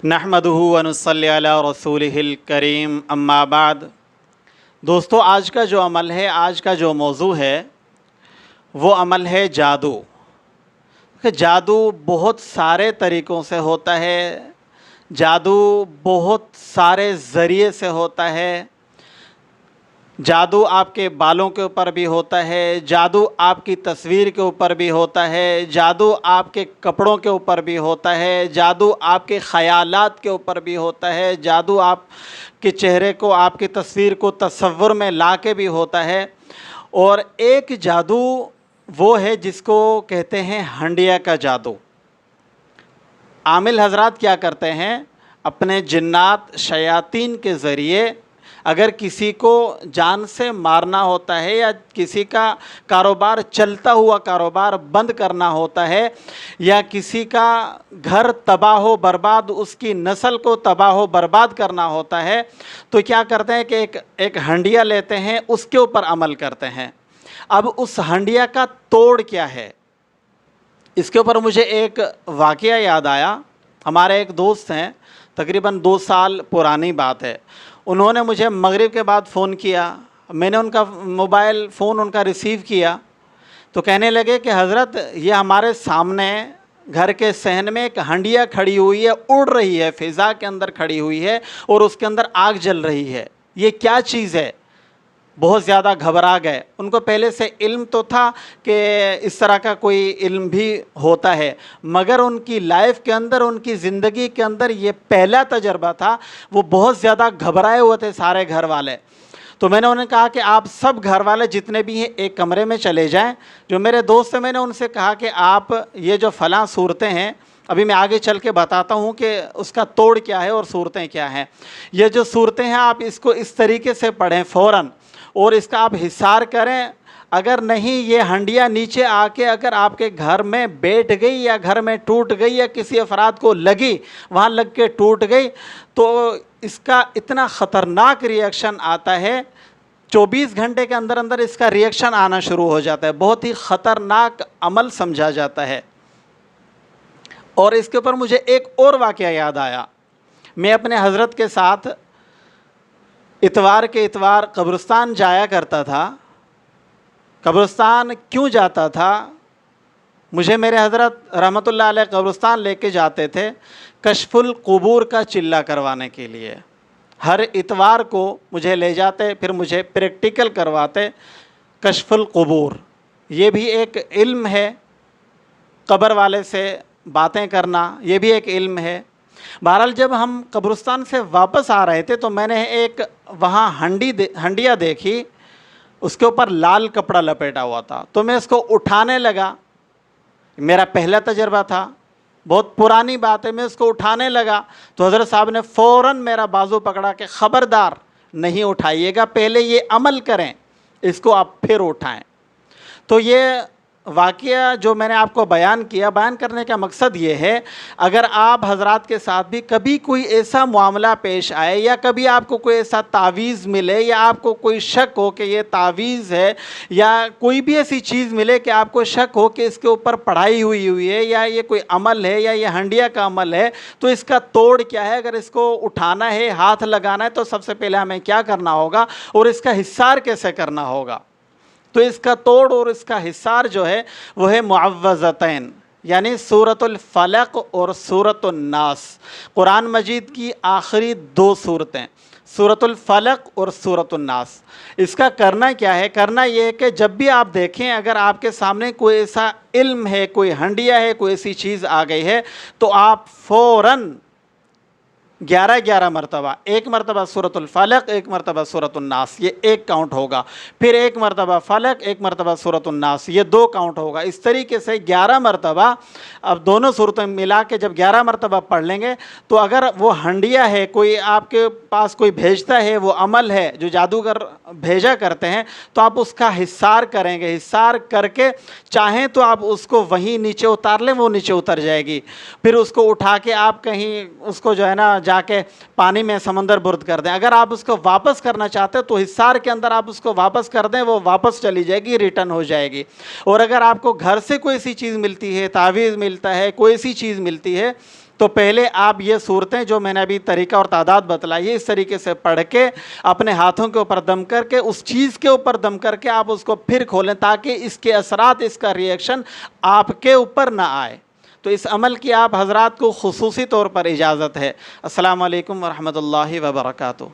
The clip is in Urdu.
نحمدہ ونصلی علی رسولہ الکریم اما بعد۔ دوستو، آج کا جو عمل ہے، آج کا جو موضوع ہے وہ عمل ہے جادو۔ کہ جادو بہت سارے طریقوں سے ہوتا ہے، جادو بہت سارے ذریعے سے ہوتا ہے۔ جادو آپ کے بالوں کے اوپر بھی ہوتا ہے، جادو آپ کی تصویر کے اوپر بھی ہوتا ہے، جادو آپ کے کپڑوں کے اوپر بھی ہوتا ہے، جادو آپ کے خیالات کے اوپر بھی ہوتا ہے، جادو آپ کے چہرے کو، آپ کی تصویر کو تصور میں لا کے بھی ہوتا ہے۔ اور ایک جادو وہ ہے جس کو کہتے ہیں ہنڈیا کا جادو۔ عامل حضرات کیا کرتے ہیں؟ اپنے جنات شیاطین کے ذریعے اگر کسی کو جان سے مارنا ہوتا ہے یا کسی کا کاروبار چلتا ہوا کاروبار بند کرنا ہوتا ہے یا کسی کا گھر تباہ و برباد، اس کی نسل کو تباہ و برباد کرنا ہوتا ہے، تو کیا کرتے ہیں کہ ایک ہنڈیا لیتے ہیں، اس کے اوپر عمل کرتے ہیں۔ اب اس ہنڈیا کا توڑ کیا ہے؟ اس کے اوپر مجھے ایک واقعہ یاد آیا۔ ہمارے ایک دوست ہیں، تقریباً 2 سال پرانی بات ہے، انہوں نے مجھے مغرب کے بعد فون کیا۔ میں نے ان کا موبائل فون ان کا ریسیو کیا تو کہنے لگے کہ حضرت، یہ ہمارے سامنے گھر کے صحن میں ایک ہنڈیا کھڑی ہوئی ہے، اڑ رہی ہے، فضا کے اندر کھڑی ہوئی ہے اور اس کے اندر آگ جل رہی ہے، یہ کیا چیز ہے؟ بہت زیادہ گھبرا گئے۔ ان کو پہلے سے علم تو تھا کہ اس طرح کا کوئی علم بھی ہوتا ہے، مگر ان کی لائف کے اندر، ان کی زندگی کے اندر یہ پہلا تجربہ تھا۔ وہ بہت زیادہ گھبرائے ہوئے تھے سارے گھر والے۔ تو میں نے انہیں کہا کہ آپ سب گھر والے جتنے بھی ہیں ایک کمرے میں چلے جائیں۔ جو میرے دوست ہیں، میں نے ان سے کہا کہ آپ یہ جو فلاں صورتیں ہیں، ابھی میں آگے چل کے بتاتا ہوں کہ اس کا توڑ کیا ہے اور صورتیں کیا ہیں۔ یہ جو صورتیں ہیں آپ اس کو اس طریقے سے پڑھیں فوراً، اور اس کا آپ حصار کریں۔ اگر نہیں یہ ہنڈیا نیچے آ کے اگر آپ کے گھر میں بیٹھ گئی یا گھر میں ٹوٹ گئی یا کسی افراد کو لگی، وہاں لگ کے ٹوٹ گئی، تو اس کا اتنا خطرناک ری ایکشن آتا ہے، 24 گھنٹے کے اندر اندر اس کا ری ایکشن آنا شروع ہو جاتا ہے۔ بہت ہی خطرناک عمل سمجھا جاتا ہے۔ اور اس کے اوپر مجھے ایک اور واقعہ یاد آیا۔ میں اپنے حضرت کے ساتھ اتوار کے اتوار قبرستان جایا کرتا تھا۔ قبرستان کیوں جاتا تھا؟ مجھے میرے حضرت رحمۃ اللہ علیہ قبرستان لے کے جاتے تھے کشف القبور کا چلہ کروانے کے لیے۔ ہر اتوار کو مجھے لے جاتے، پھر مجھے پریکٹیکل کرواتے کشف القبور۔ یہ بھی ایک علم ہے، قبر والے سے باتیں کرنا، یہ بھی ایک علم ہے۔ بہرحال جب ہم قبرستان سے واپس آ رہے تھے تو میں نے ایک وہاں ہنڈیا دیکھی، اس کے اوپر لال کپڑا لپیٹا ہوا تھا، تو میں اس کو اٹھانے لگا۔ میرا پہلا تجربہ تھا، بہت پرانی بات ہے۔ میں اس کو اٹھانے لگا تو حضرت صاحب نے فوراً میرا بازو پکڑا کہ خبردار نہیں اٹھائیے گا، پہلے یہ عمل کریں، اس کو آپ پھر اٹھائیں۔ تو یہ واقعہ جو میں نے آپ کو بیان کیا، بیان کرنے کا مقصد یہ ہے، اگر آپ حضرات کے ساتھ بھی کبھی کوئی ایسا معاملہ پیش آئے یا کبھی آپ کو کوئی ایسا تعویذ ملے یا آپ کو کوئی شک ہو کہ یہ تعویذ ہے، یا کوئی بھی ایسی چیز ملے کہ آپ کو شک ہو کہ اس کے اوپر پڑھائی ہوئی ہے یا یہ کوئی عمل ہے یا یہ ہنڈیا کا عمل ہے، تو اس کا توڑ کیا ہے؟ اگر اس کو اٹھانا ہے، ہاتھ لگانا ہے، تو سب سے پہلے ہمیں کیا کرنا ہوگا اور اس کا حصار کیسے کرنا ہوگا؟ تو اس کا توڑ اور اس کا حصار جو ہے وہ ہے معوذتین، یعنی سورۃ الفلق اور سورۃ الناس۔ قرآن مجید کی آخری 2 صورتیں، سورۃ الفلق اور سورۃ الناس۔ اس کا کرنا کیا ہے؟ کرنا یہ ہے کہ جب بھی آپ دیکھیں، اگر آپ کے سامنے کوئی ایسا علم ہے، کوئی ہنڈیا ہے، کوئی ایسی چیز آ گئی ہے، تو آپ فوراً 11 مرتبہ، ایک مرتبہ سورۃ الفلق، ایک مرتبہ سورۃ الناس، یہ 1 کاؤنٹ ہوگا، پھر ایک مرتبہ فلق، ایک مرتبہ سورۃ الناس، یہ 2 کاؤنٹ ہوگا۔ اس طریقے سے 11 مرتبہ، اب دونوں صورتیں ملا کے جب 11 مرتبہ پڑھ لیں گے، تو اگر وہ ہنڈیا ہے، کوئی آپ کے پاس کوئی بھیجتا ہے، وہ عمل ہے جو جادوگر بھیجا کرتے ہیں، تو آپ اس کا حصار کریں گے۔ حصار کر کے چاہیں تو آپ اس کو وہیں نیچے اتار لیں، وہ نیچے اتر جائے گی۔ پھر اس کو اٹھا کے آپ کہیں اس کو جو ہے نا جا کے پانی میں سمندر برد کر دیں۔ اگر آپ اس کو واپس کرنا چاہتے ہیں تو حصار کے اندر آپ اس کو واپس کر دیں، وہ واپس چلی جائے گی، ریٹرن ہو جائے گی۔ اور اگر آپ کو گھر سے کوئی ایسی چیز ملتی ہے، تعویذ ملتا ہے، کوئی ایسی چیز ملتی ہے تو پہلے آپ یہ صورتیں جو میں نے ابھی طریقہ اور تعداد بتلائی ہے اس طریقے سے پڑھ کے اپنے ہاتھوں کے اوپر دم کر کے اس چیز کے اوپر دم کر کے آپ اس کو پھر کھولیں تاکہ اس کے اثرات اس کا ریئیکشن آپ کے اوپر نہ آئے. تو اس عمل کی آپ حضرات کو خصوصی طور پر اجازت ہے. السلام علیکم ورحمۃ اللہ وبرکاتہ.